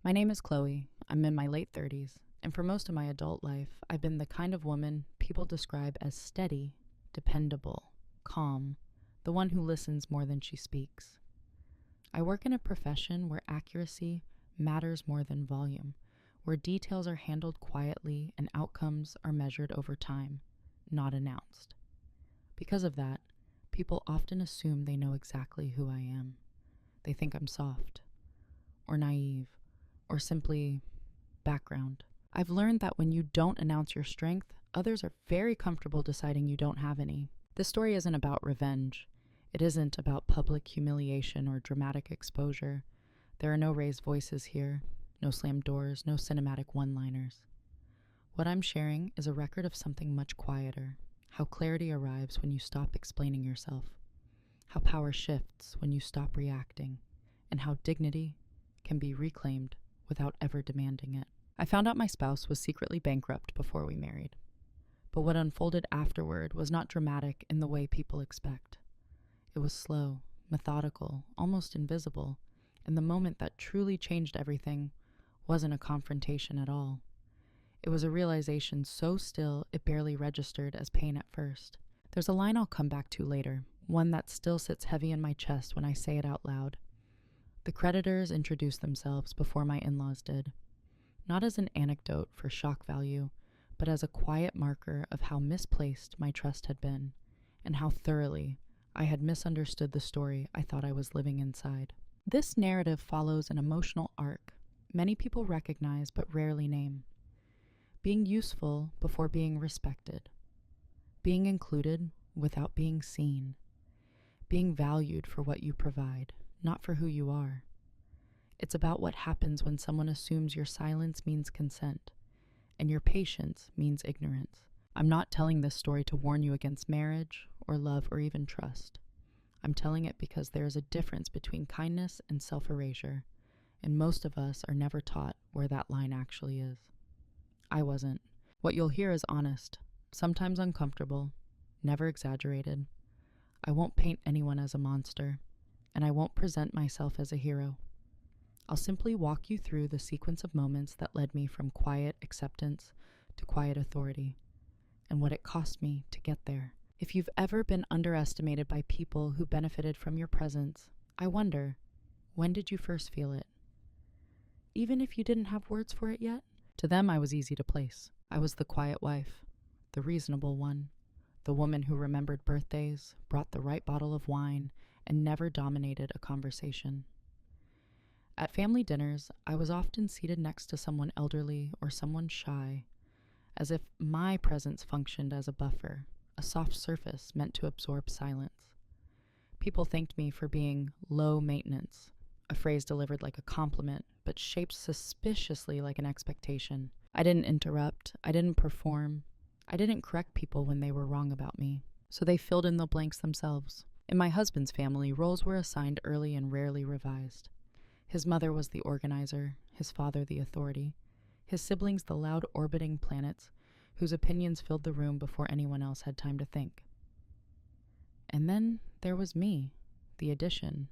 My name is Chloe. I'm in my late 30s, and for most of my adult life, I've been the kind of woman people describe as steady, dependable, calm, the one who listens more than she speaks. I work in a profession where accuracy matters more than volume, where details are handled quietly and outcomes are measured over time, not announced. Because of that, people often assume they know exactly who I am. They think I'm soft, or naive, or simply background. I've learned that when you don't announce your strength, others are very comfortable deciding you don't have any. This story isn't about revenge. It isn't about public humiliation or dramatic exposure. There are no raised voices here, no slammed doors, no cinematic one-liners. What I'm sharing is a record of something much quieter, how clarity arrives when you stop explaining yourself, how power shifts when you stop reacting, and how dignity can be reclaimed without ever demanding it. I found out my spouse was secretly bankrupt before we married. But what unfolded afterward was not dramatic in the way people expect. It was slow, methodical, almost invisible, and the moment that truly changed everything wasn't a confrontation at all. It was a realization so still it barely registered as pain at first. There's a line I'll come back to later, one that still sits heavy in my chest when I say it out loud. The creditors introduced themselves before my in-laws did, not as an anecdote for shock value, but as a quiet marker of how misplaced my trust had been, and how thoroughly I had misunderstood the story I thought I was living inside. This narrative follows an emotional arc many people recognize but rarely name. Being useful before being respected. Being included without being seen. Being valued for what you provide, not for who you are. It's about what happens when someone assumes your silence means consent, and your patience means ignorance. I'm not telling this story to warn you against marriage, or love, or even trust. I'm telling it because there is a difference between kindness and self-erasure, and most of us are never taught where that line actually is. I wasn't. What you'll hear is honest, sometimes uncomfortable, never exaggerated. I won't paint anyone as a monster, and I won't present myself as a hero. I'll simply walk you through the sequence of moments that led me from quiet acceptance to quiet authority, and what it cost me to get there. If you've ever been underestimated by people who benefited from your presence, I wonder, when did you first feel it? Even if you didn't have words for it yet? To them, I was easy to place. I was the quiet wife, the reasonable one, the woman who remembered birthdays, brought the right bottle of wine, and never dominated a conversation. At family dinners, I was often seated next to someone elderly or someone shy, as if my presence functioned as a buffer, a soft surface meant to absorb silence. People thanked me for being low maintenance, a phrase delivered like a compliment, but shaped suspiciously like an expectation. I didn't interrupt, I didn't perform, I didn't correct people when they were wrong about me, so they filled in the blanks themselves. In my husband's family, roles were assigned early and rarely revised. His mother was the organizer, his father the authority, his siblings the loud orbiting planets whose opinions filled the room before anyone else had time to think. And then there was me, the addition,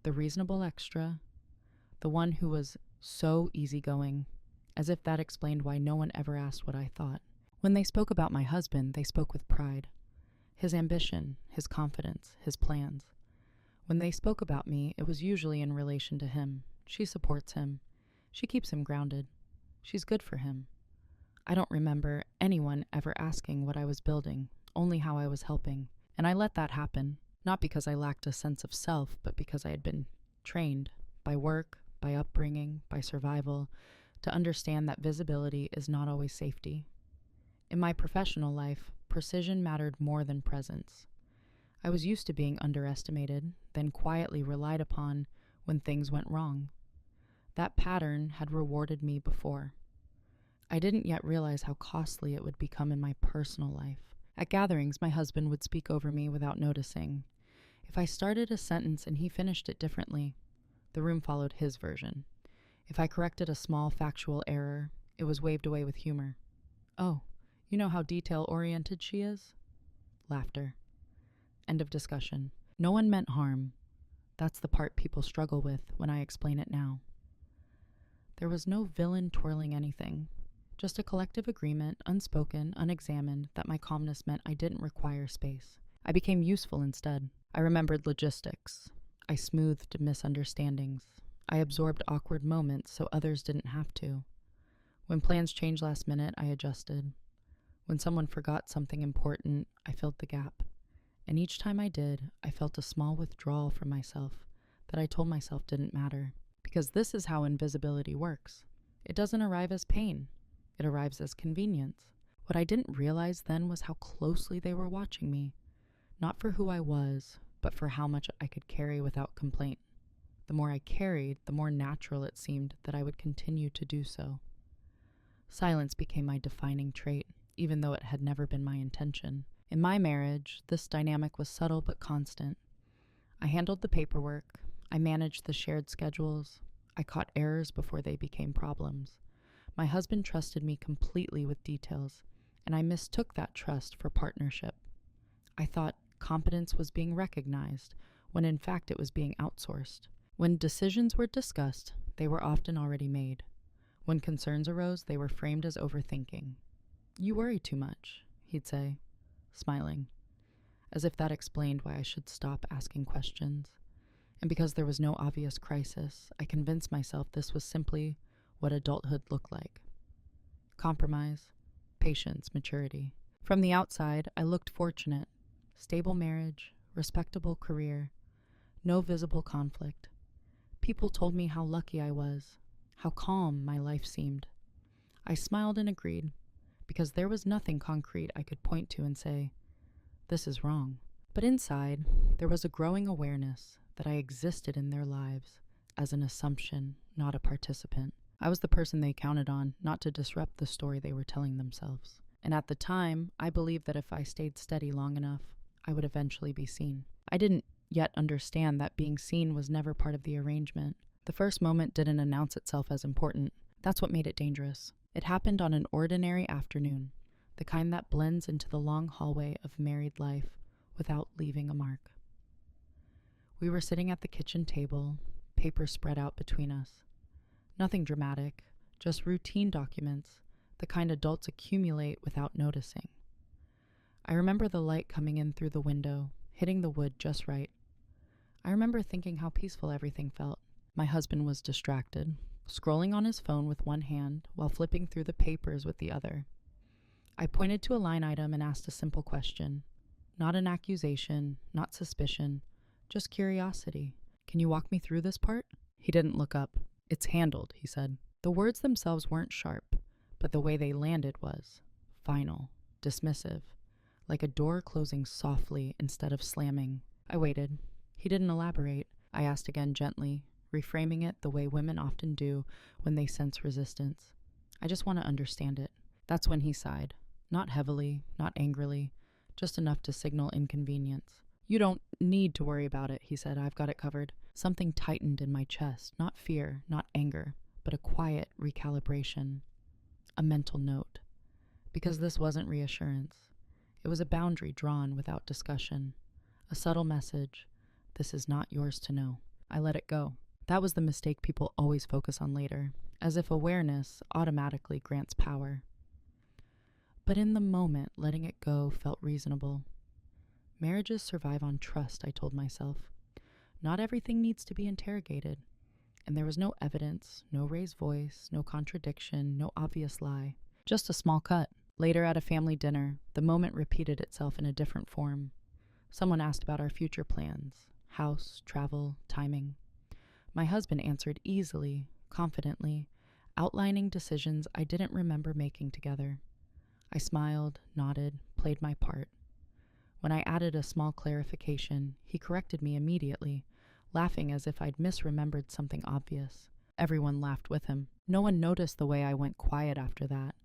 the reasonable extra, the one who was so easygoing, as if that explained why no one ever asked what I thought. When they spoke about my husband, they spoke with pride, his ambition, his confidence, his plans. When they spoke about me, it was usually in relation to him. She supports him. She keeps him grounded. She's good for him. I don't remember anyone ever asking what I was building, only how I was helping. And I let that happen, not because I lacked a sense of self, but because I had been trained by work, by upbringing, by survival, to understand that visibility is not always safety. In my professional life, precision mattered more than presence. I was used to being underestimated, then quietly relied upon when things went wrong. That pattern had rewarded me before. I didn't yet realize how costly it would become in my personal life. At gatherings, my husband would speak over me without noticing. If I started a sentence and he finished it differently, the room followed his version. If I corrected a small factual error, it was waved away with humor. Oh, you know how detail-oriented she is? Laughter. End of discussion. No one meant harm. That's the part people struggle with when I explain it now. There was no villain twirling anything, just a collective agreement, unspoken, unexamined, that my calmness meant I didn't require space. I became useful instead. I remembered logistics. I smoothed misunderstandings. I absorbed awkward moments so others didn't have to. When plans changed last minute, I adjusted. When someone forgot something important, I filled the gap. And each time I did, I felt a small withdrawal from myself that I told myself didn't matter. Because this is how invisibility works. It doesn't arrive as pain. It arrives as convenience. What I didn't realize then was how closely they were watching me. Not for who I was, but for how much I could carry without complaint. The more I carried, the more natural it seemed that I would continue to do so. Silence became my defining trait, even though it had never been my intention. In my marriage, this dynamic was subtle but constant. I handled the paperwork. I managed the shared schedules. I caught errors before they became problems. My husband trusted me completely with details, and I mistook that trust for partnership. I thought competence was being recognized, when in fact it was being outsourced. When decisions were discussed, they were often already made. When concerns arose, they were framed as overthinking. "You worry too much," he'd say, smiling, as if that explained why I should stop asking questions. And because there was no obvious crisis, I convinced myself this was simply what adulthood looked like. Compromise, patience, maturity. From the outside, I looked fortunate. Stable marriage, respectable career, no visible conflict. People told me how lucky I was, how calm my life seemed. I smiled and agreed, because there was nothing concrete I could point to and say, "This is wrong." But inside, there was a growing awareness that I existed in their lives as an assumption, not a participant. I was the person they counted on, not to disrupt the story they were telling themselves. And at the time, I believed that if I stayed steady long enough, I would eventually be seen. I didn't yet understand that being seen was never part of the arrangement. The first moment didn't announce itself as important. That's what made it dangerous. It happened on an ordinary afternoon, the kind that blends into the long hallway of married life without leaving a mark. We were sitting at the kitchen table, paper spread out between us. Nothing dramatic, just routine documents, the kind adults accumulate without noticing. I remember the light coming in through the window, hitting the wood just right. I remember thinking how peaceful everything felt. My husband was distracted, scrolling on his phone with one hand while flipping through the papers with the other. I pointed to a line item and asked a simple question. Not an accusation, not suspicion, just curiosity. "Can you walk me through this part?" He didn't look up. "It's handled," he said. The words themselves weren't sharp, but the way they landed was final, dismissive, like a door closing softly instead of slamming. I waited. He didn't elaborate. I asked again gently, reframing it the way women often do when they sense resistance. "I just want to understand it." That's when he sighed. Not heavily, not angrily, just enough to signal inconvenience. "You don't need to worry about it," he said. "I've got it covered." Something tightened in my chest, not fear, not anger, but a quiet recalibration, a mental note. Because this wasn't reassurance. It was a boundary drawn without discussion, a subtle message. This is not yours to know. I let it go. That was the mistake people always focus on later, as if awareness automatically grants power. But in the moment, letting it go felt reasonable. Marriages survive on trust, I told myself. Not everything needs to be interrogated. And there was no evidence, no raised voice, no contradiction, no obvious lie. Just a small cut. Later at a family dinner, the moment repeated itself in a different form. Someone asked about our future plans, house, travel, timing. My husband answered easily, confidently, outlining decisions I didn't remember making together. I smiled, nodded, played my part. When I added a small clarification, he corrected me immediately, laughing as if I'd misremembered something obvious. Everyone laughed with him. No one noticed the way I went quiet after that.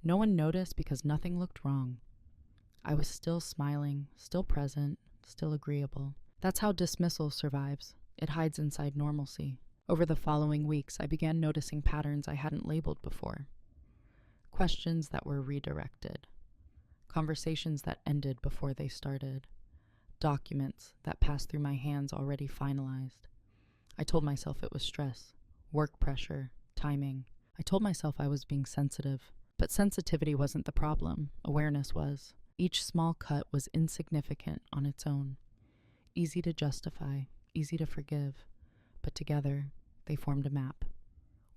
No one noticed because nothing looked wrong. I was still smiling, still present, still agreeable. That's how dismissal survives. It hides inside normalcy. Over the following weeks, I began noticing patterns I hadn't labeled before. Questions that were redirected. Conversations that ended before they started. Documents that passed through my hands already finalized. I told myself it was stress, work pressure, timing. I told myself I was being sensitive, but sensitivity wasn't the problem. Awareness was. Each small cut was insignificant on its own. Easy to justify, easy to forgive, but together they formed a map.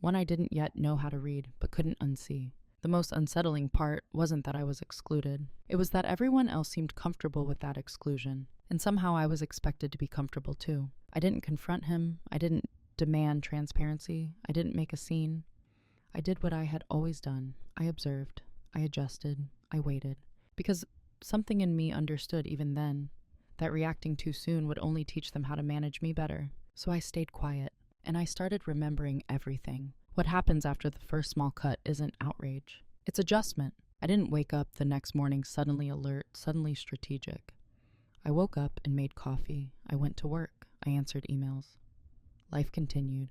One I didn't yet know how to read, but couldn't unsee. The most unsettling part wasn't that I was excluded. It was that everyone else seemed comfortable with that exclusion, and somehow I was expected to be comfortable too. I didn't confront him. I didn't demand transparency. I didn't make a scene. I did what I had always done. I observed. I adjusted. I waited. Because something in me understood even then that reacting too soon would only teach them how to manage me better. So I stayed quiet, and I started remembering everything. What happens after the first small cut isn't outrage. It's adjustment. I didn't wake up the next morning suddenly alert, suddenly strategic. I woke up and made coffee. I went to work. I answered emails. Life continued.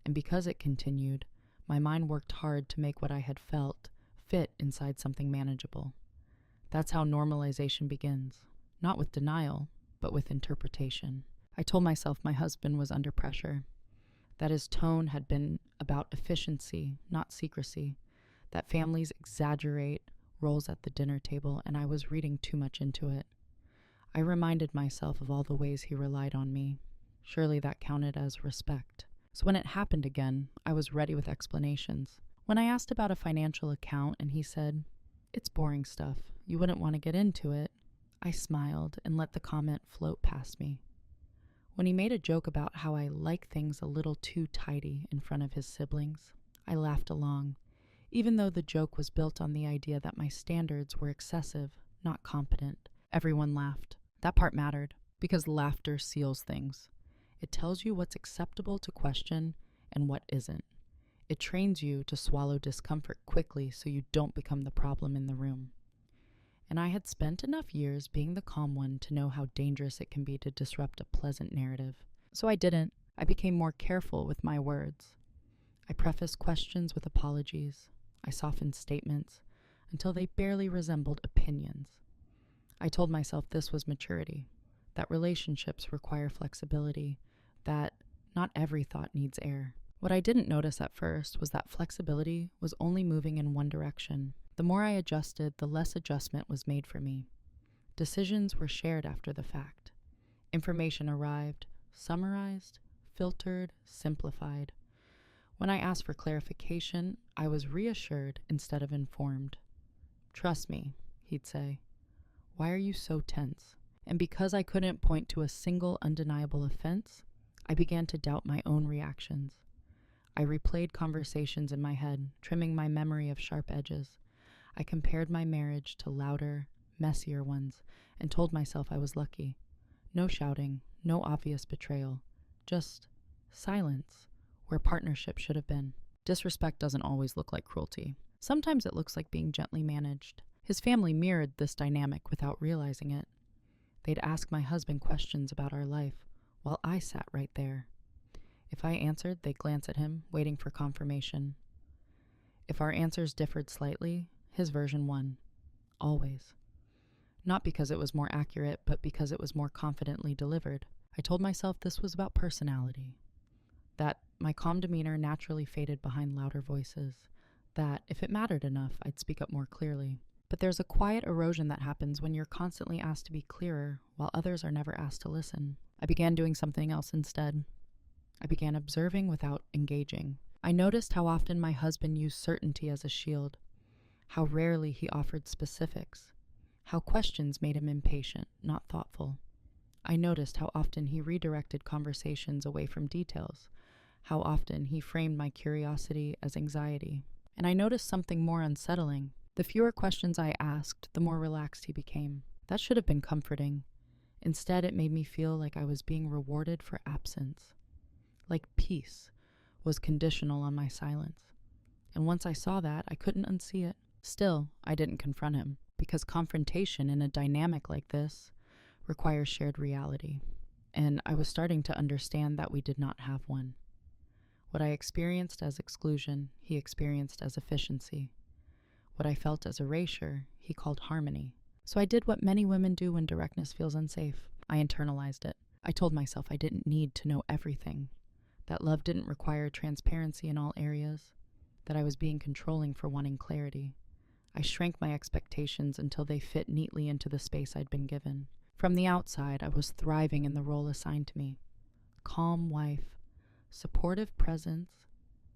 And because it continued, my mind worked hard to make what I had felt fit inside something manageable. That's how normalization begins. Not with denial, but with interpretation. I told myself my husband was under pressure, that his tone had been about efficiency, not secrecy, that families exaggerate roles at the dinner table, and I was reading too much into it. I reminded myself of all the ways he relied on me. Surely that counted as respect. So when it happened again, I was ready with explanations. When I asked about a financial account and he said, "It's boring stuff. You wouldn't want to get into it," I smiled and let the comment float past me. When he made a joke about how I like things a little too tidy in front of his siblings, I laughed along, even though the joke was built on the idea that my standards were excessive, not competent. Everyone laughed. That part mattered, because laughter seals things. It tells you what's acceptable to question and what isn't. It trains you to swallow discomfort quickly so you don't become the problem in the room. And I had spent enough years being the calm one to know how dangerous it can be to disrupt a pleasant narrative. So I didn't. I became more careful with my words. I prefaced questions with apologies. I softened statements until they barely resembled opinions. I told myself this was maturity, that relationships require flexibility, that not every thought needs air. What I didn't notice at first was that flexibility was only moving in one direction. The more I adjusted, the less adjustment was made for me. Decisions were shared after the fact. Information arrived, summarized, filtered, simplified. When I asked for clarification, I was reassured instead of informed. "Trust me," he'd say. "Why are you so tense?" And because I couldn't point to a single undeniable offense, I began to doubt my own reactions. I replayed conversations in my head, trimming my memory of sharp edges. I compared my marriage to louder, messier ones, and told myself I was lucky. No shouting, no obvious betrayal, just silence where partnership should have been. Disrespect doesn't always look like cruelty. Sometimes it looks like being gently managed. His family mirrored this dynamic without realizing it. They'd ask my husband questions about our life, while I sat right there. If I answered, they'd glance at him, waiting for confirmation. If our answers differed slightly, his version won. Always. Not because it was more accurate, but because it was more confidently delivered. I told myself this was about personality. That my calm demeanor naturally faded behind louder voices. That, if it mattered enough, I'd speak up more clearly. But there's a quiet erosion that happens when you're constantly asked to be clearer, while others are never asked to listen. I began doing something else instead. I began observing without engaging. I noticed how often my husband used certainty as a shield, how rarely he offered specifics, how questions made him impatient, not thoughtful. I noticed how often he redirected conversations away from details, how often he framed my curiosity as anxiety. And I noticed something more unsettling. The fewer questions I asked, the more relaxed he became. That should have been comforting. Instead, it made me feel like I was being rewarded for absence. Like peace was conditional on my silence. And once I saw that, I couldn't unsee it. Still, I didn't confront him, because confrontation in a dynamic like this requires shared reality. And I was starting to understand that we did not have one. What I experienced as exclusion, he experienced as efficiency. What I felt as erasure, he called harmony. So I did what many women do when directness feels unsafe. I internalized it. I told myself I didn't need to know everything, that love didn't require transparency in all areas, that I was being controlling for wanting clarity. I shrank my expectations until they fit neatly into the space I'd been given. From the outside, I was thriving in the role assigned to me. Calm wife, supportive presence,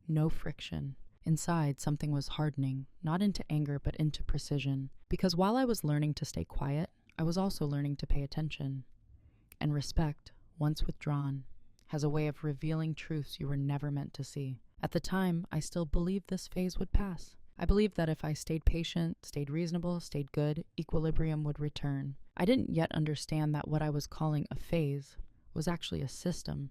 no friction. Inside, something was hardening, not into anger, but into precision. Because while I was learning to stay quiet, I was also learning to pay attention. And respect, once withdrawn, has a way of revealing truths you were never meant to see. At the time, I still believed this phase would pass. I believed that if I stayed patient, stayed reasonable, stayed good, equilibrium would return. I didn't yet understand that what I was calling a phase was actually a system,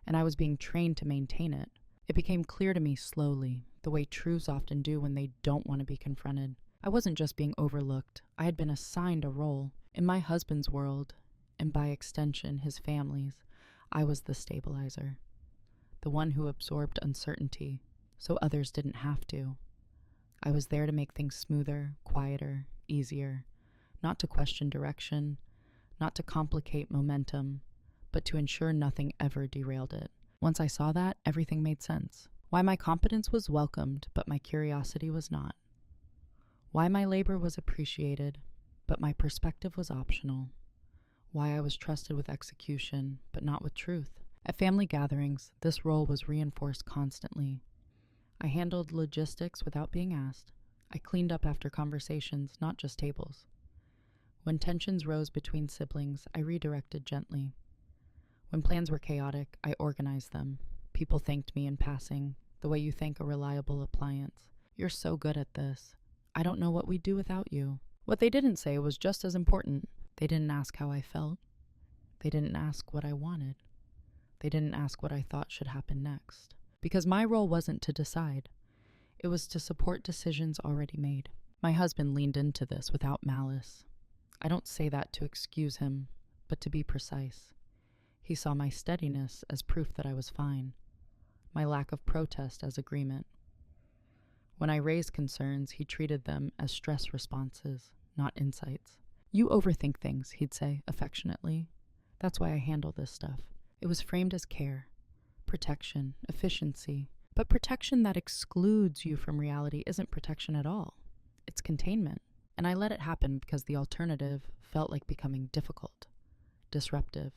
and I was being trained to maintain it. It became clear to me slowly, the way truths often do when they don't want to be confronted. I wasn't just being overlooked. I had been assigned a role. In my husband's world, and by extension his family's, I was the stabilizer, the one who absorbed uncertainty so others didn't have to. I was there to make things smoother, quieter, easier, not to question direction, not to complicate momentum, but to ensure nothing ever derailed it. Once I saw that, everything made sense. Why my competence was welcomed, but my curiosity was not. Why my labor was appreciated, but my perspective was optional. Why I was trusted with execution, but not with truth. At family gatherings, this role was reinforced constantly. I handled logistics without being asked. I cleaned up after conversations, not just tables. When tensions rose between siblings, I redirected gently. When plans were chaotic, I organized them. People thanked me in passing, the way you thank a reliable appliance. You're so good at this. I don't know what we'd do without you. What they didn't say was just as important. They didn't ask how I felt. They didn't ask what I wanted. They didn't ask what I thought should happen next. Because my role wasn't to decide. It was to support decisions already made. My husband leaned into this without malice. I don't say that to excuse him, but to be precise. He saw my steadiness as proof that I was fine, my lack of protest as agreement. When I raised concerns, he treated them as stress responses, not insights. You overthink things, he'd say affectionately. That's why I handle this stuff. It was framed as care, protection, efficiency. But protection that excludes you from reality isn't protection at all. It's containment. And I let it happen because the alternative felt like becoming difficult, disruptive,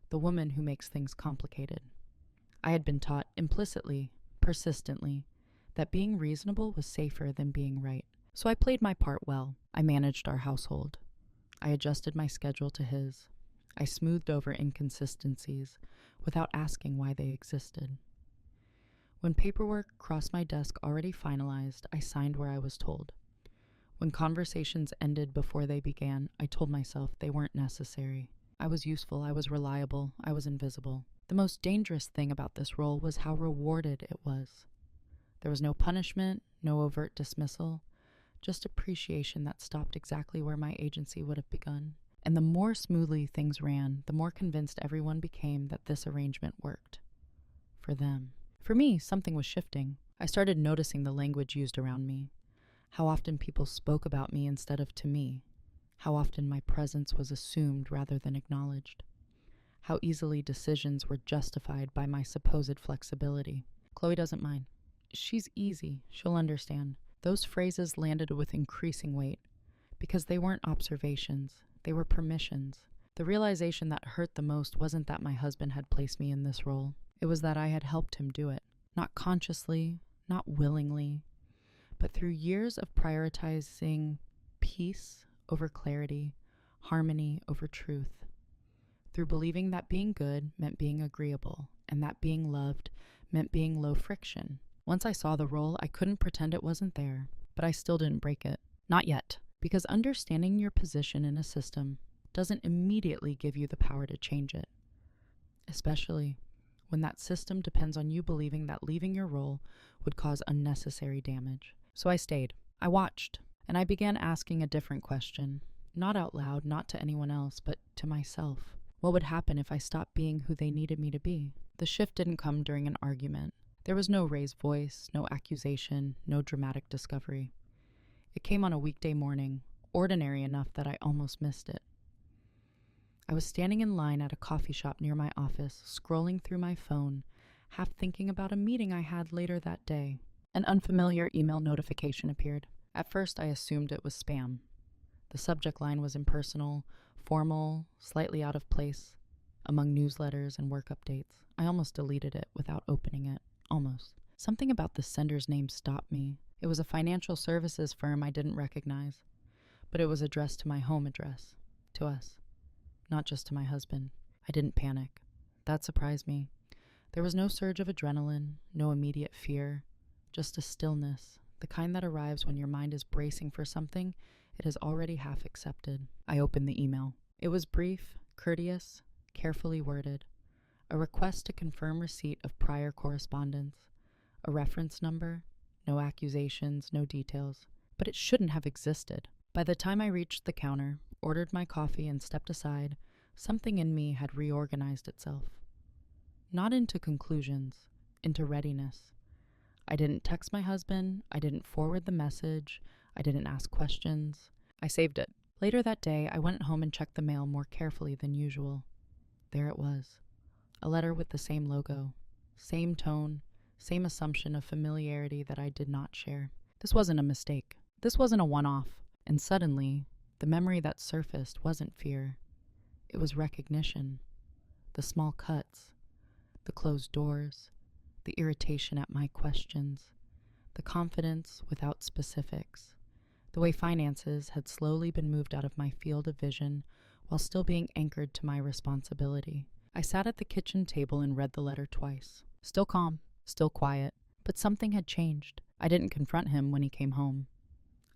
the woman who makes things complicated. I had been taught implicitly, persistently, that being reasonable was safer than being right. So I played my part well. I managed our household. I adjusted my schedule to his. I smoothed over inconsistencies without asking why they existed. When paperwork crossed my desk already finalized, I signed where I was told. When conversations ended before they began, I told myself they weren't necessary. I was useful, I was reliable, I was invisible. The most dangerous thing about this role was how rewarded it was. There was no punishment, no overt dismissal, just appreciation that stopped exactly where my agency would have begun. And the more smoothly things ran, the more convinced everyone became that this arrangement worked. For them. For me, something was shifting. I started noticing the language used around me. How often people spoke about me instead of to me. How often my presence was assumed rather than acknowledged. How easily decisions were justified by my supposed flexibility. Chloe doesn't mind. She's easy. She'll understand. Those phrases landed with increasing weight because they weren't observations. They were permissions. The realization that hurt the most wasn't that my husband had placed me in this role. It was that I had helped him do it. Not consciously, not willingly, but through years of prioritizing peace over clarity, harmony over truth. Through believing that being good meant being agreeable, and that being loved meant being low friction. Once I saw the role, I couldn't pretend it wasn't there, but I still didn't break it. Not yet, because understanding your position in a system doesn't immediately give you the power to change it. Especially when that system depends on you believing that leaving your role would cause unnecessary damage. So I stayed. I watched, and I began asking a different question. Not out loud, not to anyone else, but to myself. What would happen if I stopped being who they needed me to be? The shift didn't come during an argument. There was no raised voice, no accusation, no dramatic discovery. It came on a weekday morning, ordinary enough that I almost missed it. I was standing in line at a coffee shop near my office, scrolling through my phone, half thinking about a meeting I had later that day. An unfamiliar email notification appeared. At first, I assumed it was spam. The subject line was impersonal, formal, slightly out of place among newsletters and work updates. I almost deleted it without opening it. Almost. Something about the sender's name stopped me. It was a financial services firm I didn't recognize, but it was addressed to my home address, to us, not just to my husband. I didn't panic. That surprised me. There was no surge of adrenaline, no immediate fear, just a stillness, the kind that arrives when your mind is bracing for something it has already half accepted. I opened the email. It was brief, courteous, carefully worded. A request to confirm receipt of prior correspondence. A reference number. No accusations, no details. But it shouldn't have existed. By the time I reached the counter, ordered my coffee, and stepped aside, something in me had reorganized itself. Not into conclusions, into readiness. I didn't text my husband. I didn't forward the message. I didn't ask questions. I saved it. Later that day, I went home and checked the mail more carefully than usual. There it was. A letter with the same logo, same tone, same assumption of familiarity that I did not share. This wasn't a mistake. This wasn't a one-off. And suddenly, the memory that surfaced wasn't fear. It was recognition. The small cuts, the closed doors, the irritation at my questions, the confidence without specifics, the way finances had slowly been moved out of my field of vision while still being anchored to my responsibility. I sat at the kitchen table and read the letter twice. Still calm, still quiet, but something had changed. I didn't confront him when he came home.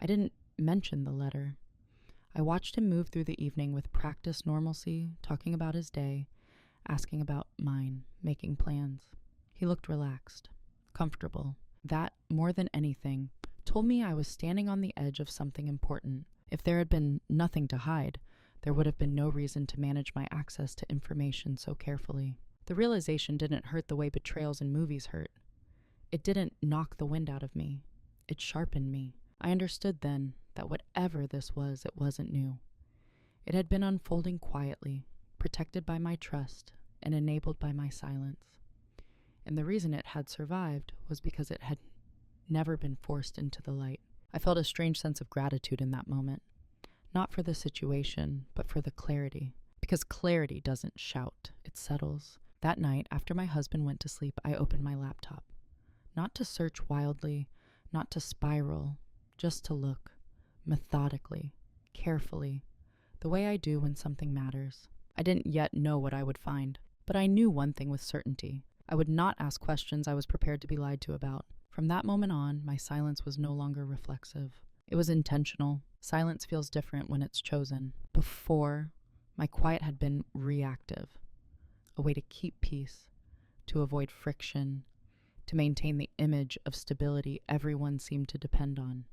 I didn't mention the letter. I watched him move through the evening with practiced normalcy, talking about his day, asking about mine, making plans. He looked relaxed, comfortable. That, more than anything, told me I was standing on the edge of something important. If there had been nothing to hide, there would have been no reason to manage my access to information so carefully. The realization didn't hurt the way betrayals in movies hurt. It didn't knock the wind out of me. It sharpened me. I understood then that whatever this was, it wasn't new. It had been unfolding quietly, protected by my trust and enabled by my silence. And the reason it had survived was because it had never been forced into the light. I felt a strange sense of gratitude in that moment. Not for the situation, but for the clarity. Because clarity doesn't shout, it settles. That night, after my husband went to sleep, I opened my laptop. Not to search wildly, not to spiral, just to look, methodically, carefully, the way I do when something matters. I didn't yet know what I would find, but I knew one thing with certainty. I would not ask questions I was prepared to be lied to about. From that moment on, my silence was no longer reflexive. It was intentional. Silence feels different when it's chosen. Before, my quiet had been reactive, a way to keep peace, to avoid friction, to maintain the image of stability everyone seemed to depend on.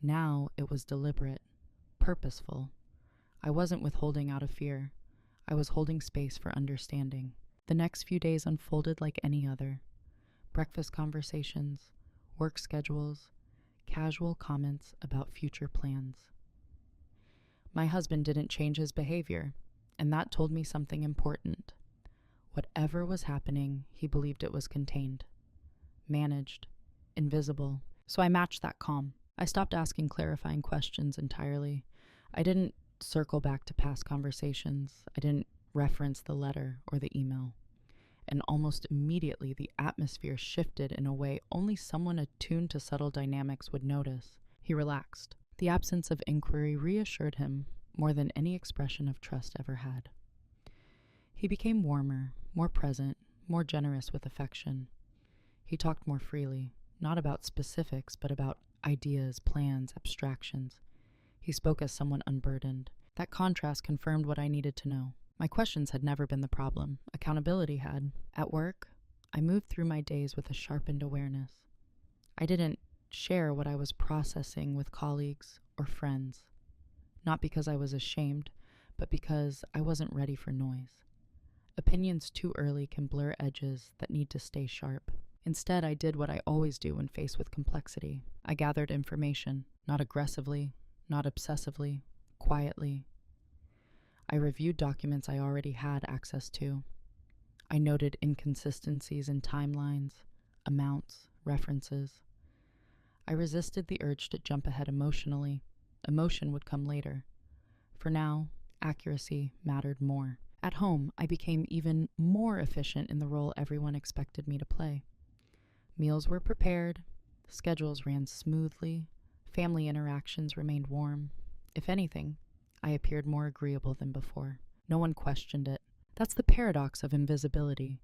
Now it was deliberate, purposeful. I wasn't withholding out of fear. I was holding space for understanding. The next few days unfolded like any other. Breakfast conversations, work schedules, casual comments about future plans. My husband didn't change his behavior, and that told me something important. Whatever was happening, he believed it was contained, managed, invisible. So I matched that calm. I stopped asking clarifying questions entirely. I didn't circle back to past conversations. I didn't reference the letter or the email. And almost immediately, the atmosphere shifted in a way only someone attuned to subtle dynamics would notice. He relaxed. The absence of inquiry reassured him more than any expression of trust ever had. He became warmer, more present, more generous with affection. He talked more freely, not about specifics, but about ideas, plans, abstractions. He spoke as someone unburdened. That contrast confirmed what I needed to know. My questions had never been the problem. Accountability had. At work, I moved through my days with a sharpened awareness. I didn't share what I was processing with colleagues or friends, not because I was ashamed, but because I wasn't ready for noise. Opinions too early can blur edges that need to stay sharp. Instead, I did what I always do when faced with complexity. I gathered information, not aggressively, not obsessively, quietly. I reviewed documents I already had access to. I noted inconsistencies in timelines, amounts, references. I resisted the urge to jump ahead emotionally. Emotion would come later. For now, accuracy mattered more. At home, I became even more efficient in the role everyone expected me to play. Meals were prepared, schedules ran smoothly, family interactions remained warm. If anything, I appeared more agreeable than before. No one questioned it. That's the paradox of invisibility.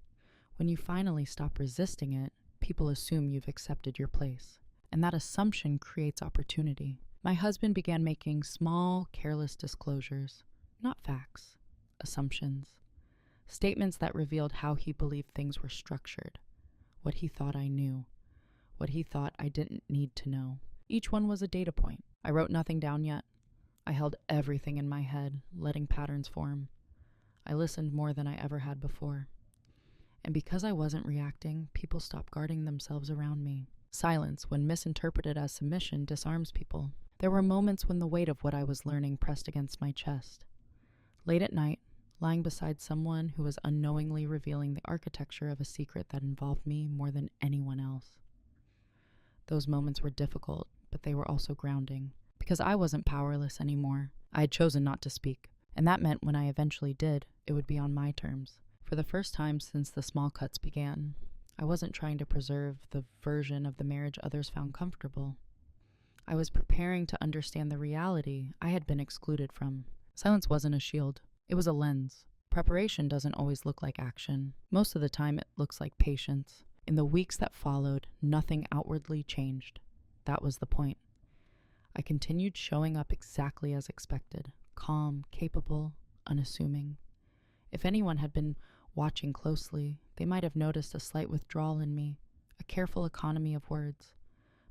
When you finally stop resisting it, people assume you've accepted your place. And that assumption creates opportunity. My husband began making small, careless disclosures, not facts, assumptions. Statements that revealed how he believed things were structured, what he thought I knew, what he thought I didn't need to know. Each one was a data point. I wrote nothing down yet. I held everything in my head, letting patterns form. I listened more than I ever had before. And because I wasn't reacting, people stopped guarding themselves around me. Silence, when misinterpreted as submission, disarms people. There were moments when the weight of what I was learning pressed against my chest. Late at night, lying beside someone who was unknowingly revealing the architecture of a secret that involved me more than anyone else. Those moments were difficult, but they were also grounding. Because I wasn't powerless anymore. I had chosen not to speak. And that meant when I eventually did, it would be on my terms. For the first time since the small cuts began, I wasn't trying to preserve the version of the marriage others found comfortable. I was preparing to understand the reality I had been excluded from. Silence wasn't a shield. It was a lens. Preparation doesn't always look like action. Most of the time it looks like patience. In the weeks that followed, nothing outwardly changed. That was the point. I continued showing up exactly as expected, calm, capable, unassuming. If anyone had been watching closely, they might have noticed a slight withdrawal in me, a careful economy of words.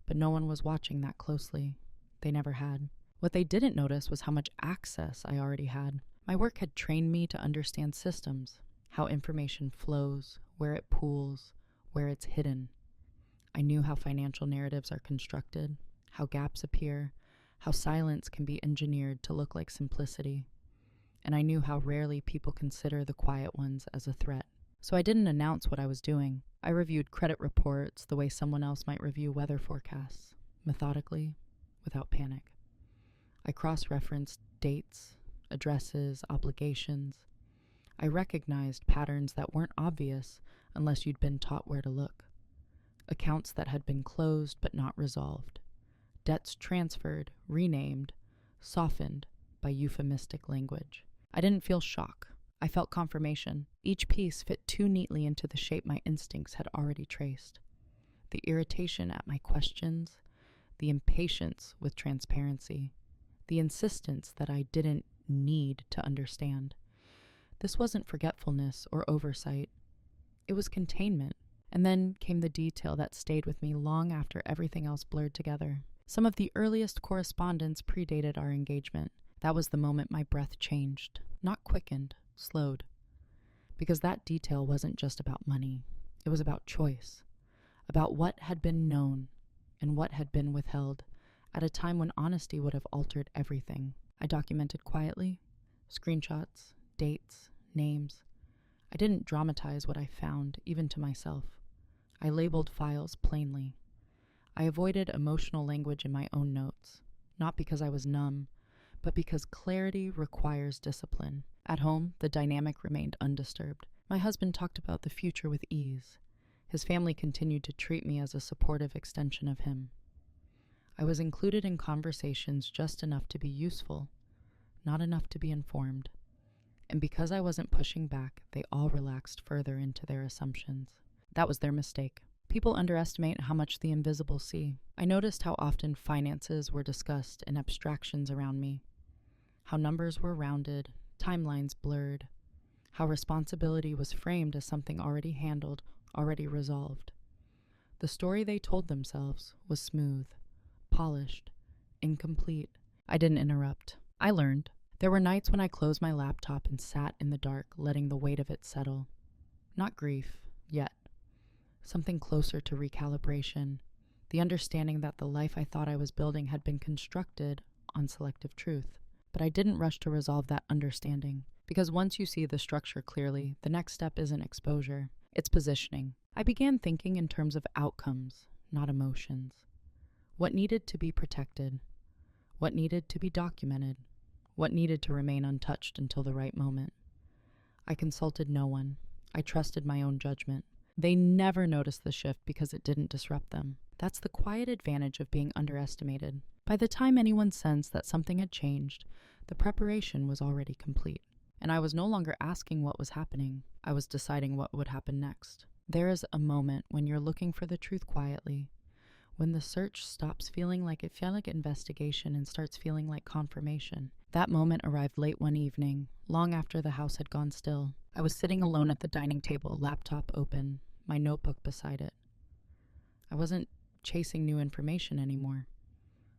But no one was watching that closely. They never had. What they didn't notice was how much access I already had. My work had trained me to understand systems, how information flows, where it pools, where it's hidden. I knew how financial narratives are constructed, how gaps appear, how silence can be engineered to look like simplicity. And I knew how rarely people consider the quiet ones as a threat. So I didn't announce what I was doing. I reviewed credit reports the way someone else might review weather forecasts, methodically, without panic. I cross-referenced dates, addresses, obligations. I recognized patterns that weren't obvious unless you'd been taught where to look. Accounts that had been closed but not resolved. Debts transferred, renamed, softened by euphemistic language. I didn't feel shock. I felt confirmation. Each piece fit too neatly into the shape my instincts had already traced. The irritation at my questions, the impatience with transparency, the insistence that I didn't need to understand. This wasn't forgetfulness or oversight. It was containment. And then came the detail that stayed with me long after everything else blurred together. Some of the earliest correspondence predated our engagement. That was the moment my breath changed, not quickened, slowed. Because that detail wasn't just about money. It was about choice, about what had been known and what had been withheld at a time when honesty would have altered everything. I documented quietly, screenshots, dates, names. I didn't dramatize what I found, even to myself. I labeled files plainly. I avoided emotional language in my own notes, not because I was numb, but because clarity requires discipline. At home, the dynamic remained undisturbed. My husband talked about the future with ease. His family continued to treat me as a supportive extension of him. I was included in conversations just enough to be useful, not enough to be informed. And because I wasn't pushing back, they all relaxed further into their assumptions. That was their mistake. People underestimate how much the invisible see. I noticed how often finances were discussed in abstractions around me, how numbers were rounded, timelines blurred, how responsibility was framed as something already handled, already resolved. The story they told themselves was smooth, polished, incomplete. I didn't interrupt. I learned. There were nights when I closed my laptop and sat in the dark, letting the weight of it settle. Not grief, yet. Something closer to recalibration, the understanding that the life I thought I was building had been constructed on selective truth. But I didn't rush to resolve that understanding, because once you see the structure clearly, the next step isn't exposure, it's positioning. I began thinking in terms of outcomes, not emotions. What needed to be protected? What needed to be documented? What needed to remain untouched until the right moment? I consulted no one. I trusted my own judgment. They never noticed the shift because it didn't disrupt them. That's the quiet advantage of being underestimated. By the time anyone sensed that something had changed, the preparation was already complete. And I was no longer asking what was happening. I was deciding what would happen next. There is a moment when you're looking for the truth quietly, when the search stops feeling like investigation and starts feeling like confirmation. That moment arrived late one evening, long after the house had gone still. I was sitting alone at the dining table, laptop open, my notebook beside it. I wasn't chasing new information anymore.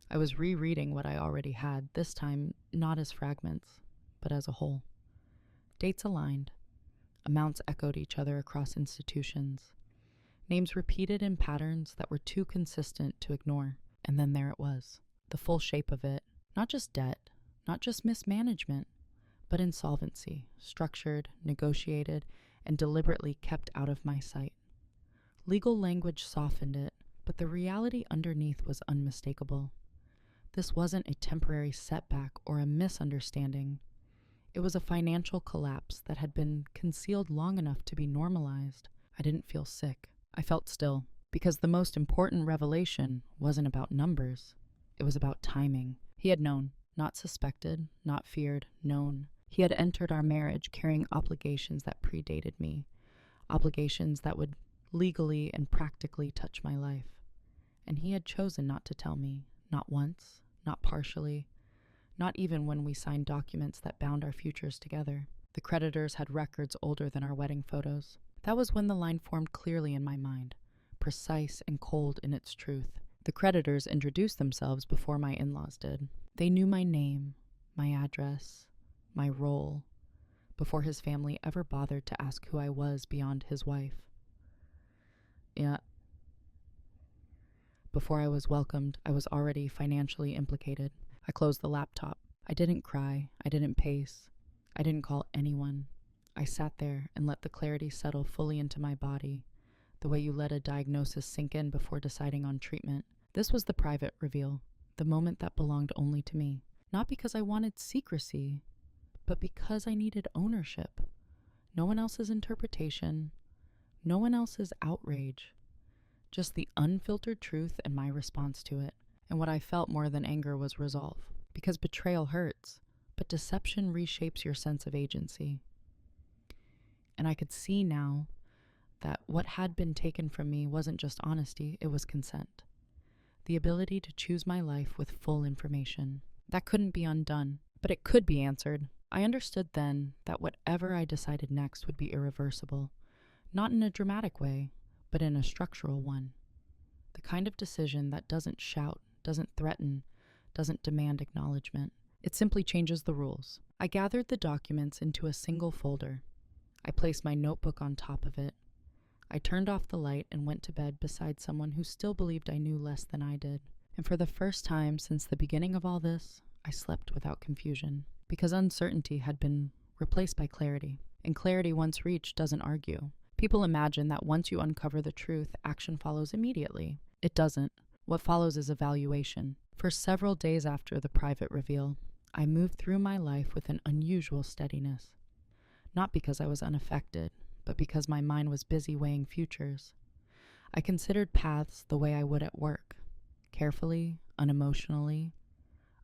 I was rereading what I already had, this time not as fragments, but as a whole. Dates aligned. Amounts echoed each other across institutions. Names repeated in patterns that were too consistent to ignore. And then there it was, the full shape of it. Not just debt, not just mismanagement, but insolvency, structured, negotiated, and deliberately kept out of my sight. Legal language softened it, but the reality underneath was unmistakable. This wasn't a temporary setback or a misunderstanding. It was a financial collapse that had been concealed long enough to be normalized. I didn't feel sick. I felt still, because the most important revelation wasn't about numbers. It was about timing. He had known, not suspected, not feared, known. He had entered our marriage carrying obligations that predated me, obligations that would legally and practically touch my life. And he had chosen not to tell me, not once, not partially, not even when we signed documents that bound our futures together. The creditors had records older than our wedding photos. That was when the line formed clearly in my mind, precise and cold in its truth. The creditors introduced themselves before my in-laws did. They knew my name, my address, my role, before his family ever bothered to ask who I was beyond his wife. Yeah. Before I was welcomed, I was already financially implicated. I closed the laptop. I didn't cry. I didn't pace. I didn't call anyone. I sat there and let the clarity settle fully into my body, the way you let a diagnosis sink in before deciding on treatment. This was the private reveal, the moment that belonged only to me. Not because I wanted secrecy, but because I needed ownership. No one else's interpretation, no one else's outrage. Just the unfiltered truth and my response to it. And what I felt more than anger was resolve. Because betrayal hurts, but deception reshapes your sense of agency. And I could see now that what had been taken from me wasn't just honesty, it was consent. The ability to choose my life with full information. That couldn't be undone, but it could be answered. I understood then that whatever I decided next would be irreversible. Not in a dramatic way, but in a structural one. The kind of decision that doesn't shout, doesn't threaten, doesn't demand acknowledgement. It simply changes the rules. I gathered the documents into a single folder. I placed my notebook on top of it. I turned off the light and went to bed beside someone who still believed I knew less than I did. And for the first time since the beginning of all this, I slept without confusion, because uncertainty had been replaced by clarity. And clarity once reached doesn't argue. People imagine that once you uncover the truth, action follows immediately. It doesn't. What follows is evaluation. For several days after the private reveal, I moved through my life with an unusual steadiness. Not because I was unaffected, but because my mind was busy weighing futures. I considered paths the way I would at work, carefully, unemotionally,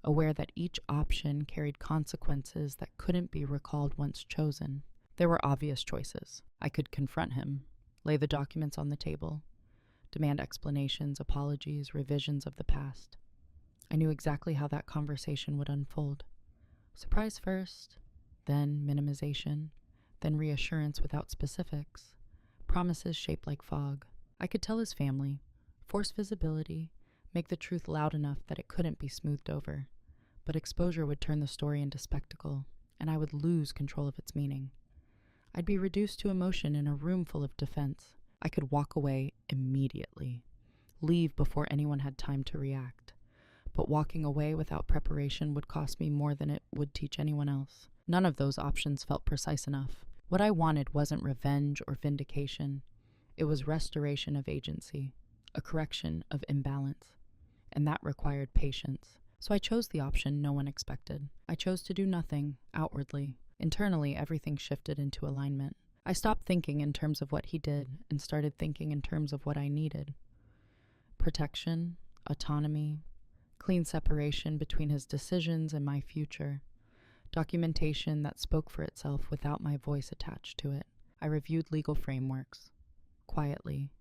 aware that each option carried consequences that couldn't be recalled once chosen. There were obvious choices. I could confront him, lay the documents on the table, demand explanations, apologies, revisions of the past. I knew exactly how that conversation would unfold. Surprise first, then minimization, then reassurance without specifics, promises shaped like fog. I could tell his family, force visibility, make the truth loud enough that it couldn't be smoothed over. But exposure would turn the story into spectacle, and I would lose control of its meaning. I'd be reduced to emotion in a room full of defense. I could walk away immediately, leave before anyone had time to react. But walking away without preparation would cost me more than it would teach anyone else. None of those options felt precise enough. What I wanted wasn't revenge or vindication. It was restoration of agency, a correction of imbalance. and that required patience. So I chose the option no one expected. I chose to do nothing outwardly. Internally, everything shifted into alignment. I stopped thinking in terms of what he did and started thinking in terms of what I needed. Protection, autonomy, clean separation between his decisions and my future. Documentation that spoke for itself without my voice attached to it. I reviewed legal frameworks, quietly,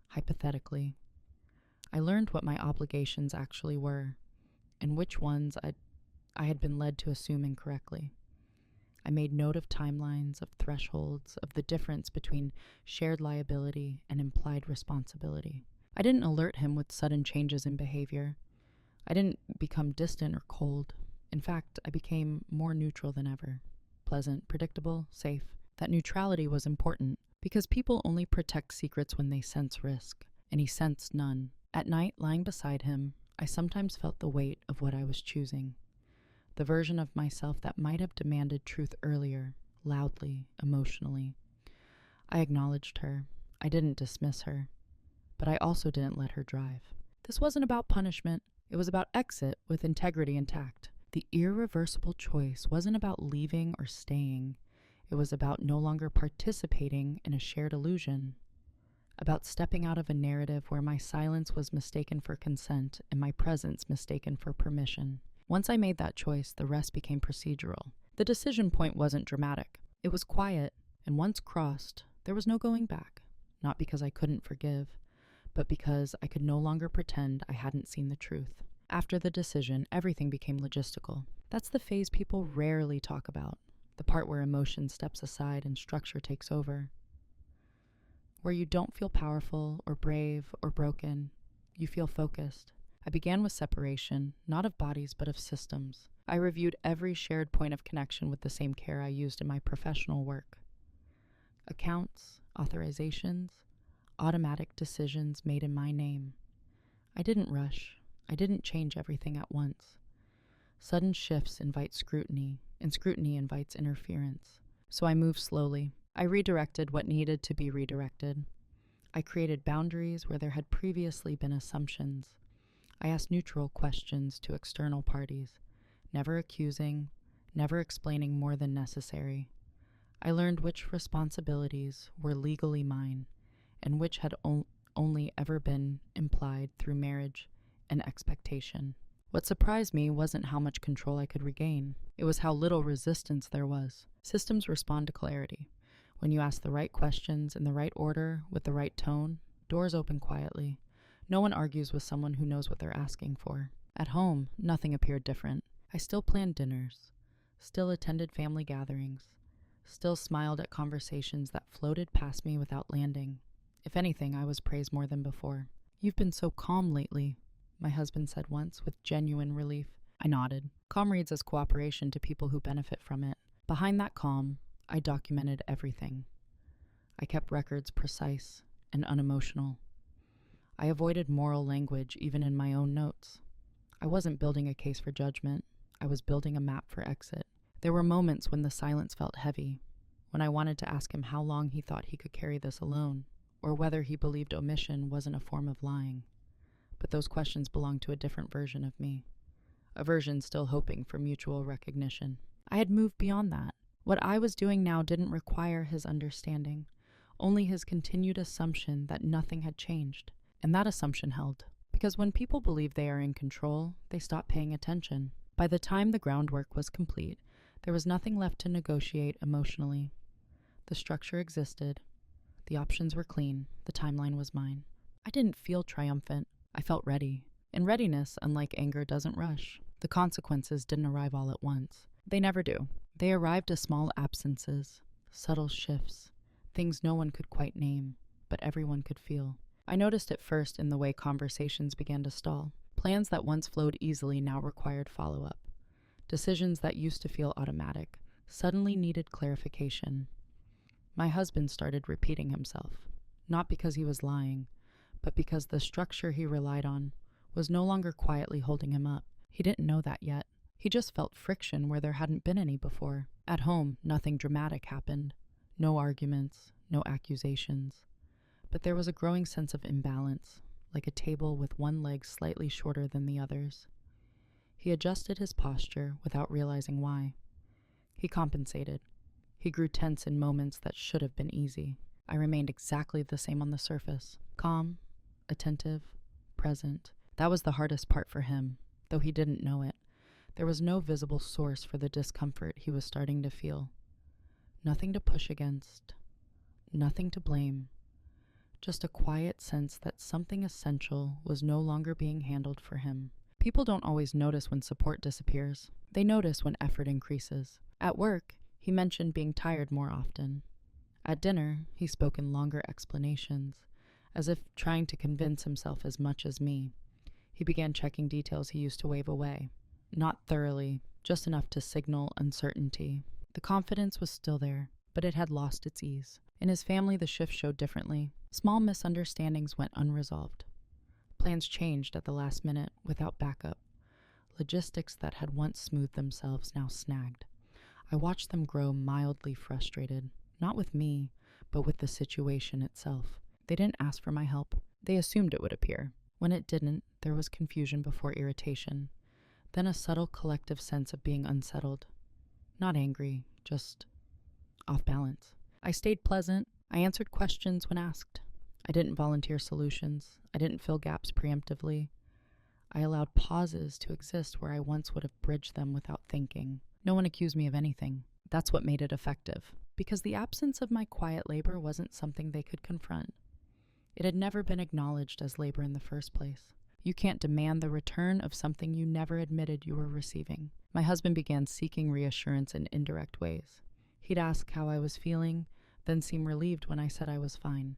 hypothetically. I learned what my obligations actually were, and which ones I had been led to assume incorrectly. I made note of timelines, of thresholds, of the difference between shared liability and implied responsibility. I didn't alert him with sudden changes in behavior. I didn't become distant or cold. In fact, I became more neutral than ever. Pleasant, predictable, safe. That neutrality was important, because people only protect secrets when they sense risk, and he sensed none. At night, lying beside him, I sometimes felt the weight of what I was choosing. The version of myself that might have demanded truth earlier, loudly, emotionally. I acknowledged her. I didn't dismiss her. But I also didn't let her drive. This wasn't about punishment. It was about exit with integrity intact. The irreversible choice wasn't about leaving or staying. It was about no longer participating in a shared illusion. About stepping out of a narrative where my silence was mistaken for consent and my presence mistaken for permission. Once I made that choice, the rest became procedural. The decision point wasn't dramatic. It was quiet, and once crossed, there was no going back. Not because I couldn't forgive, but because I could no longer pretend I hadn't seen the truth. After the decision, everything became logistical. That's the phase people rarely talk about, the part where emotion steps aside and structure takes over. Where you don't feel powerful or brave or broken, you feel focused. I began with separation, not of bodies, but of systems. I reviewed every shared point of connection with the same care I used in my professional work. Accounts, authorizations, automatic decisions made in my name. I didn't rush. I didn't change everything at once. Sudden shifts invite scrutiny, and scrutiny invites interference. So I moved slowly. I redirected what needed to be redirected. I created boundaries where there had previously been assumptions. I asked neutral questions to external parties, never accusing, never explaining more than necessary. I learned which responsibilities were legally mine and which had only ever been implied through marriage and expectation. What surprised me wasn't how much control I could regain. It was how little resistance there was. Systems respond to clarity. When you ask the right questions in the right order with the right tone, doors open quietly. No one argues with someone who knows what they're asking for. At home, nothing appeared different. I still planned dinners, still attended family gatherings, still smiled at conversations that floated past me without landing. If anything, I was praised more than before. "You've been so calm lately," my husband said once with genuine relief. I nodded. Calm reads as cooperation to people who benefit from it. Behind that calm, I documented everything. I kept records precise and unemotional. I avoided moral language even in my own notes. I wasn't building a case for judgment. I was building a map for exit. There were moments when the silence felt heavy, when I wanted to ask him how long he thought he could carry this alone, or whether he believed omission wasn't a form of lying. But those questions belonged to a different version of me, a version still hoping for mutual recognition. I had moved beyond that. What I was doing now didn't require his understanding, only his continued assumption that nothing had changed. And that assumption held, because when people believe they are in control, they stop paying attention. By the time the groundwork was complete, there was nothing left to negotiate emotionally. The structure existed. The options were clean. The timeline was mine. I didn't feel triumphant. I felt ready. And readiness, unlike anger, doesn't rush. The consequences didn't arrive all at once. They never do. They arrived as small absences, subtle shifts, things no one could quite name, but everyone could feel. I noticed it first in the way conversations began to stall. Plans that once flowed easily now required follow-up. Decisions that used to feel automatic suddenly needed clarification. My husband started repeating himself, not because he was lying, but because the structure he relied on was no longer quietly holding him up. He didn't know that yet. He just felt friction where there hadn't been any before. At home, nothing dramatic happened. No arguments, no accusations. But there was a growing sense of imbalance, like a table with one leg slightly shorter than the others. He adjusted his posture without realizing why. He compensated. He grew tense in moments that should have been easy. I remained exactly the same on the surface, calm, attentive, present. That was the hardest part for him, though he didn't know it. There was no visible source for the discomfort he was starting to feel. Nothing to push against, nothing to blame, just a quiet sense that something essential was no longer being handled for him. People don't always notice when support disappears. They notice when effort increases. At work, he mentioned being tired more often. At dinner, he spoke in longer explanations, as if trying to convince himself as much as me. He began checking details he used to wave away. Not thoroughly, just enough to signal uncertainty. The confidence was still there, but it had lost its ease. In his family, the shift showed differently. Small misunderstandings went unresolved. Plans changed at the last minute without backup. Logistics that had once smoothed themselves now snagged. I watched them grow mildly frustrated, not with me, but with the situation itself. They didn't ask for my help. They assumed it would appear. When it didn't, there was confusion before irritation, then a subtle collective sense of being unsettled. Not angry, just off balance. I stayed pleasant. I answered questions when asked. I didn't volunteer solutions. I didn't fill gaps preemptively. I allowed pauses to exist where I once would have bridged them without thinking. No one accused me of anything. That's what made it effective, because the absence of my quiet labor wasn't something they could confront. It had never been acknowledged as labor in the first place. You can't demand the return of something you never admitted you were receiving. My husband began seeking reassurance in indirect ways. He'd ask how I was feeling, then seem relieved when I said I was fine.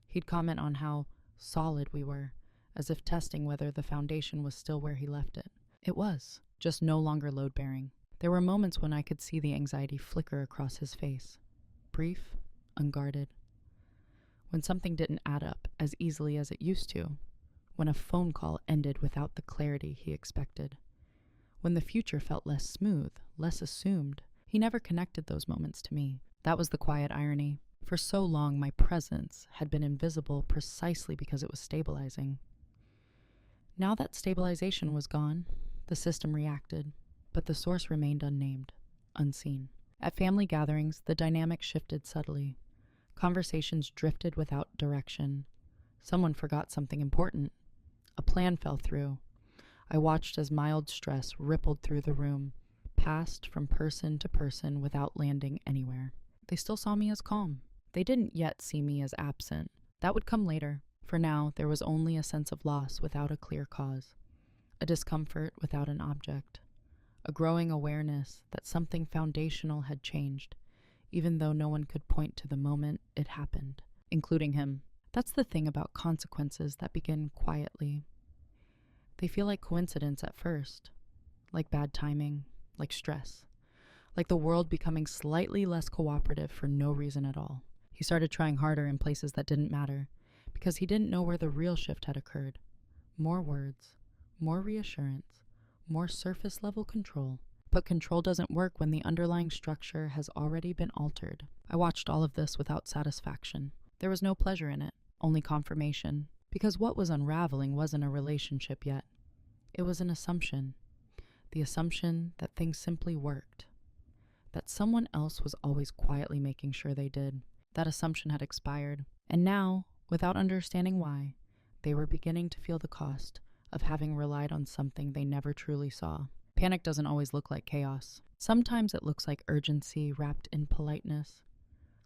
He'd comment on how solid we were, as if testing whether the foundation was still where he left it. It was, just no longer load-bearing. There were moments when I could see the anxiety flicker across his face. Brief, unguarded. When something didn't add up as easily as it used to. When a phone call ended without the clarity he expected. When the future felt less smooth, less assumed. He never connected those moments to me. That was the quiet irony. For so long, my presence had been invisible precisely because it was stabilizing. Now that stabilization was gone, the system reacted, but the source remained unnamed, unseen. At family gatherings, the dynamic shifted subtly. Conversations drifted without direction. Someone forgot something important. A plan fell through. I watched as mild stress rippled through the room, passed from person to person without landing anywhere. They still saw me as calm. They didn't yet see me as absent. That would come later. For now, there was only a sense of loss without a clear cause, a discomfort without an object, a growing awareness that something foundational had changed, even though no one could point to the moment it happened, including him. That's the thing about consequences that begin quietly. They feel like coincidence at first, like bad timing, like stress, like the world becoming slightly less cooperative for no reason at all. He started trying harder in places that didn't matter, because he didn't know where the real shift had occurred. More words, more reassurance, more surface-level control. But control doesn't work when the underlying structure has already been altered. I watched all of this without satisfaction. There was no pleasure in it, only confirmation, because what was unraveling wasn't a relationship yet. It was an assumption. The assumption that things simply worked. That someone else was always quietly making sure they did. That assumption had expired. And now, without understanding why, they were beginning to feel the cost of having relied on something they never truly saw. Panic doesn't always look like chaos. Sometimes it looks like urgency wrapped in politeness,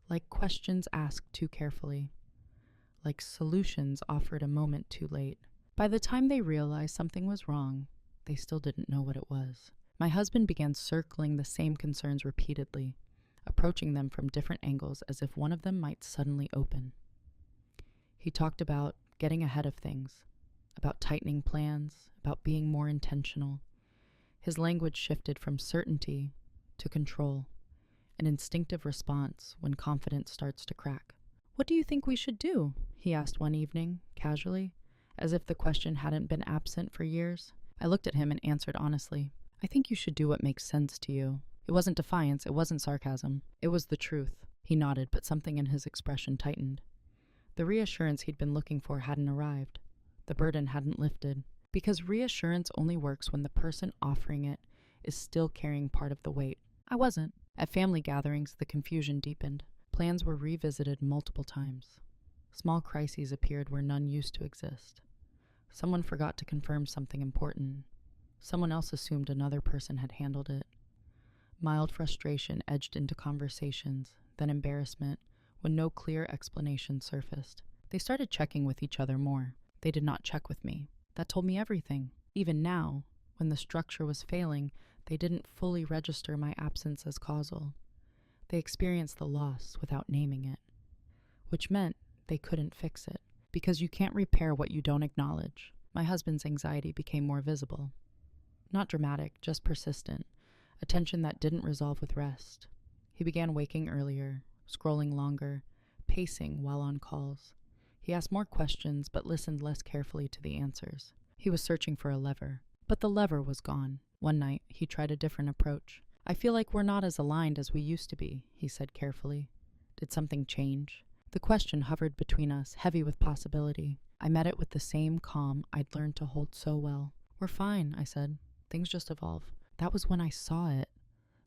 like questions asked too carefully, like solutions offered a moment too late. By the time they realized something was wrong, they still didn't know what it was. My husband began circling the same concerns repeatedly, approaching them from different angles as if one of them might suddenly open. He talked about getting ahead of things, about tightening plans, about being more intentional. His language shifted from certainty to control, an instinctive response when confidence starts to crack. "What do you think we should do?" he asked one evening, casually, as if the question hadn't been absent for years. I looked at him and answered honestly, "I think you should do what makes sense to you." It wasn't defiance, it wasn't sarcasm. It was the truth. He nodded, but something in his expression tightened. The reassurance he'd been looking for hadn't arrived. The burden hadn't lifted. Because reassurance only works when the person offering it is still carrying part of the weight. I wasn't. At family gatherings, the confusion deepened. Plans were revisited multiple times. Small crises appeared where none used to exist. Someone forgot to confirm something important. Someone else assumed another person had handled it. Mild frustration edged into conversations, then embarrassment, when no clear explanation surfaced. They started checking with each other more. They did not check with me. That told me everything. Even now, when the structure was failing, they didn't fully register my absence as causal. They experienced the loss without naming it, which meant they couldn't fix it, because you can't repair what you don't acknowledge. My husband's anxiety became more visible. Not dramatic, just persistent, a tension that didn't resolve with rest. He began waking earlier, scrolling longer, pacing while on calls. He asked more questions but listened less carefully to the answers. He was searching for a lever, but the lever was gone. One night, he tried a different approach. "I feel like we're not as aligned as we used to be," he said carefully. "Did something change?" The question hovered between us, heavy with possibility. I met it with the same calm I'd learned to hold so well. "We're fine," I said. "Things just evolve." That was when I saw it.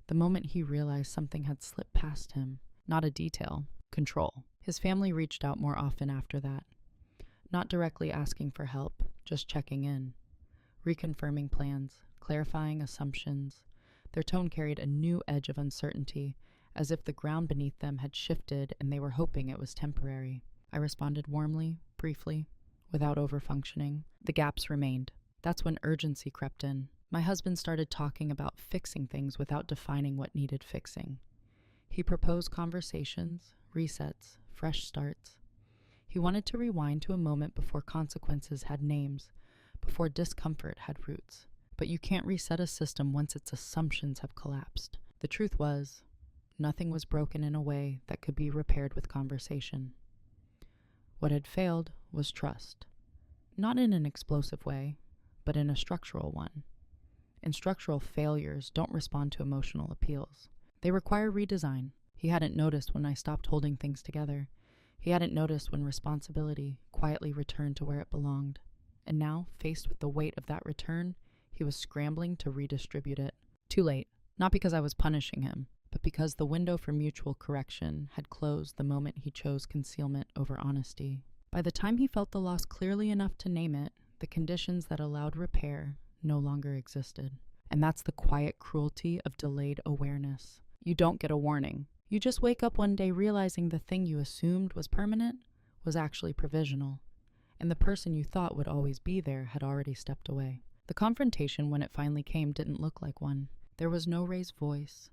The moment he realized something had slipped past him. Not a detail. Control. His family reached out more often after that. Not directly asking for help, just checking in. Reconfirming plans, clarifying assumptions. Their tone carried a new edge of uncertainty, as if the ground beneath them had shifted and they were hoping it was temporary. I responded warmly, briefly, without overfunctioning. The gaps remained. That's when urgency crept in. My husband started talking about fixing things without defining what needed fixing. He proposed conversations, resets, fresh starts. He wanted to rewind to a moment before consequences had names, before discomfort had roots. But you can't reset a system once its assumptions have collapsed. The truth was, nothing was broken in a way that could be repaired with conversation. What had failed was trust. Not in an explosive way, but in a structural one. And structural failures don't respond to emotional appeals. They require redesign. He hadn't noticed when I stopped holding things together. He hadn't noticed when responsibility quietly returned to where it belonged. And now, faced with the weight of that return, he was scrambling to redistribute it. Too late. Not because I was punishing him, but because the window for mutual correction had closed the moment he chose concealment over honesty. By the time he felt the loss clearly enough to name it, the conditions that allowed repair no longer existed. And that's the quiet cruelty of delayed awareness. You don't get a warning. You just wake up one day realizing the thing you assumed was permanent was actually provisional, and the person you thought would always be there had already stepped away. The confrontation, when it finally came, didn't look like one. There was no raised voice,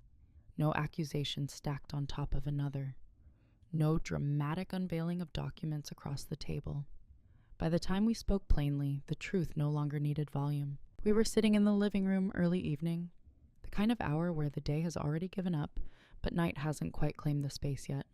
no accusation stacked on top of another, no dramatic unveiling of documents across the table. By the time we spoke plainly, the truth no longer needed volume. We were sitting in the living room early evening, the kind of hour where the day has already given up, but night hasn't quite claimed the space yet.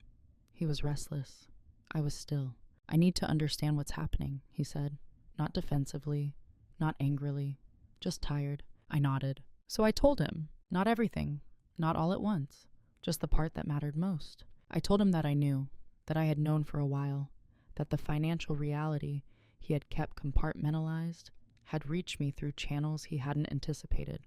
He was restless. I was still. "I need to understand what's happening," he said. Not defensively, not angrily, just tired. I nodded. So I told him. Not everything. Not all at once. Just the part that mattered most. I told him that I knew, that I had known for a while, that the financial reality he had kept compartmentalized had reached me through channels he hadn't anticipated.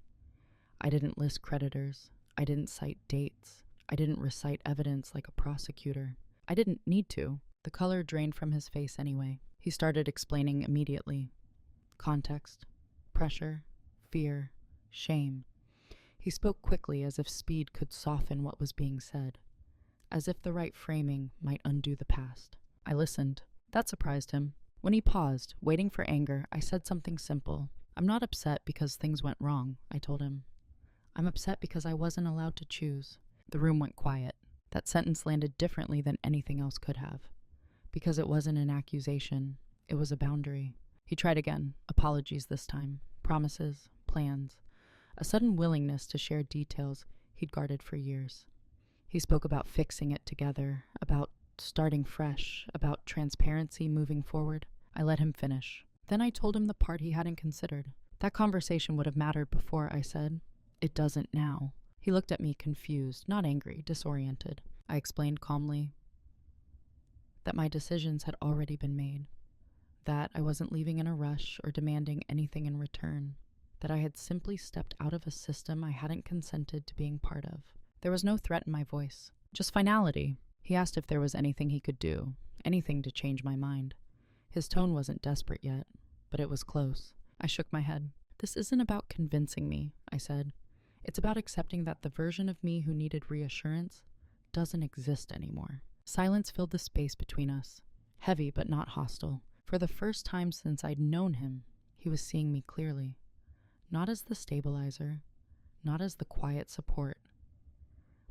I didn't list creditors. I didn't cite dates. I didn't recite evidence like a prosecutor. I didn't need to. The color drained from his face anyway. He started explaining immediately. Context, pressure, fear, shame. He spoke quickly, as if speed could soften what was being said, as if the right framing might undo the past. I listened. That surprised him. When he paused, waiting for anger, I said something simple. "I'm not upset because things went wrong," I told him. "I'm upset because I wasn't allowed to choose." The room went quiet. That sentence landed differently than anything else could have. Because it wasn't an accusation, it was a boundary. He tried again. Apologies this time. Promises, plans. A sudden willingness to share details he'd guarded for years. He spoke about fixing it together, about starting fresh, about transparency moving forward. I let him finish. Then I told him the part he hadn't considered. That conversation would have mattered before, I said. It doesn't now. He looked at me confused, not angry, disoriented. I explained calmly that my decisions had already been made, that I wasn't leaving in a rush or demanding anything in return, that I had simply stepped out of a system I hadn't consented to being part of. There was no threat in my voice, just finality. He asked if there was anything he could do, anything to change my mind. His tone wasn't desperate yet, but it was close. I shook my head. "This isn't about convincing me," I said. "It's about accepting that the version of me who needed reassurance doesn't exist anymore." Silence filled the space between us, heavy but not hostile. For the first time since I'd known him, he was seeing me clearly. Not as the stabilizer, not as the quiet support,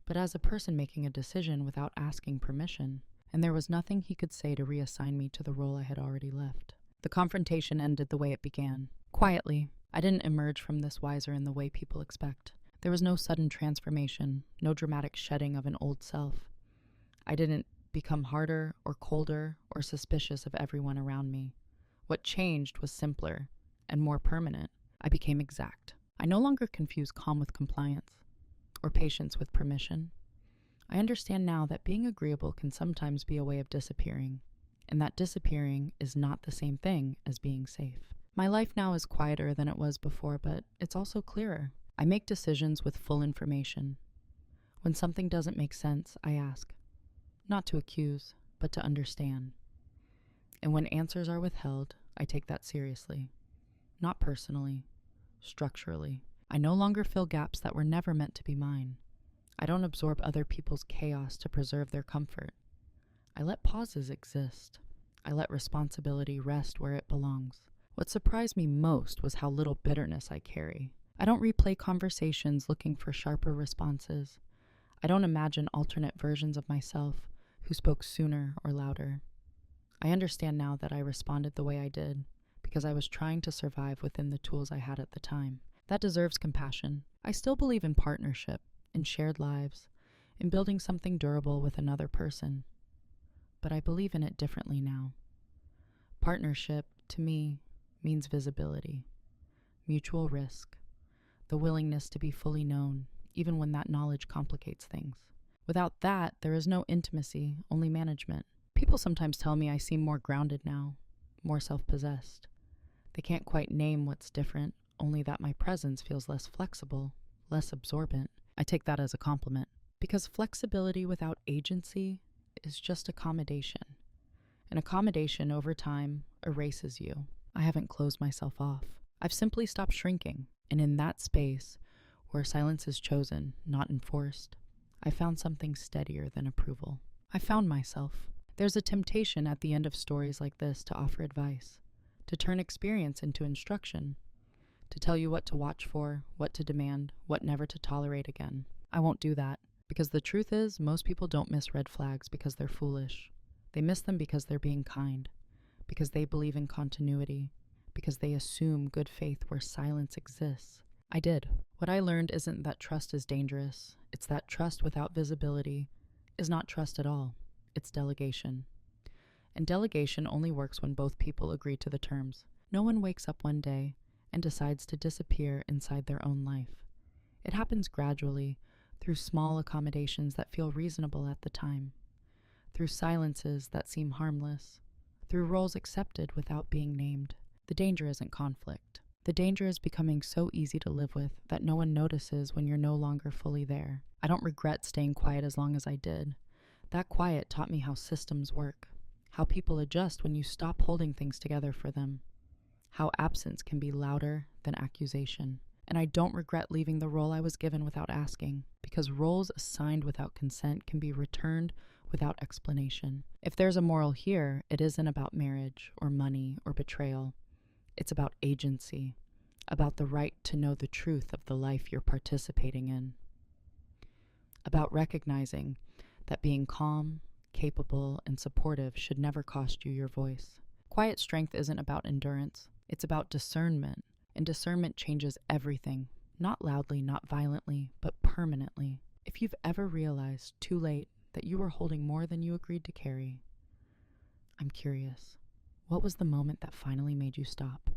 but as a person making a decision without asking permission, and there was nothing he could say to reassign me to the role I had already left. The confrontation ended the way it began, quietly. I didn't emerge from this wiser in the way people expect. There was no sudden transformation, no dramatic shedding of an old self. I didn't become harder or colder or suspicious of everyone around me. What changed was simpler and more permanent. I became exact. I no longer confuse calm with compliance or patience with permission. I understand now that being agreeable can sometimes be a way of disappearing, and that disappearing is not the same thing as being safe. My life now is quieter than it was before, but it's also clearer. I make decisions with full information. When something doesn't make sense, I ask. Not to accuse, but to understand. And when answers are withheld, I take that seriously. Not personally, structurally. I no longer fill gaps that were never meant to be mine. I don't absorb other people's chaos to preserve their comfort. I let pauses exist. I let responsibility rest where it belongs. What surprised me most was how little bitterness I carry. I don't replay conversations looking for sharper responses. I don't imagine alternate versions of myself who spoke sooner or louder. I understand now that I responded the way I did because I was trying to survive within the tools I had at the time. That deserves compassion. I still believe in partnership, in shared lives, in building something durable with another person. But I believe in it differently now. Partnership, to me, means visibility, mutual risk, the willingness to be fully known, even when that knowledge complicates things. Without that, there is no intimacy, only management. People sometimes tell me I seem more grounded now, more self-possessed. They can't quite name what's different, only that my presence feels less flexible, less absorbent. I take that as a compliment, because flexibility without agency is just accommodation. And accommodation over time erases you. I haven't closed myself off. I've simply stopped shrinking, and in that space, where silence is chosen, not enforced, I found something steadier than approval. I found myself. There's a temptation at the end of stories like this to offer advice, to turn experience into instruction, to tell you what to watch for, what to demand, what never to tolerate again. I won't do that, because the truth is, most people don't miss red flags because they're foolish. They miss them because they're being kind, because they believe in continuity, because they assume good faith where silence exists. I did. What I learned isn't that trust is dangerous. It's that trust without visibility is not trust at all. It's delegation. And delegation only works when both people agree to the terms. No one wakes up one day and decides to disappear inside their own life. It happens gradually, through small accommodations that feel reasonable at the time, through silences that seem harmless, through roles accepted without being named. The danger isn't conflict. The danger is becoming so easy to live with that no one notices when you're no longer fully there. I don't regret staying quiet as long as I did. That quiet taught me how systems work, how people adjust when you stop holding things together for them, how absence can be louder than accusation. And I don't regret leaving the role I was given without asking, because roles assigned without consent can be returned without explanation. If there's a moral here, it isn't about marriage or money or betrayal. It's about agency, about the right to know the truth of the life you're participating in, about recognizing that being calm, capable, and supportive should never cost you your voice. Quiet strength isn't about endurance. It's about discernment, and discernment changes everything, not loudly, not violently, but permanently. If you've ever realized, too late, that you were holding more than you agreed to carry, I'm curious. What was the moment that finally made you stop?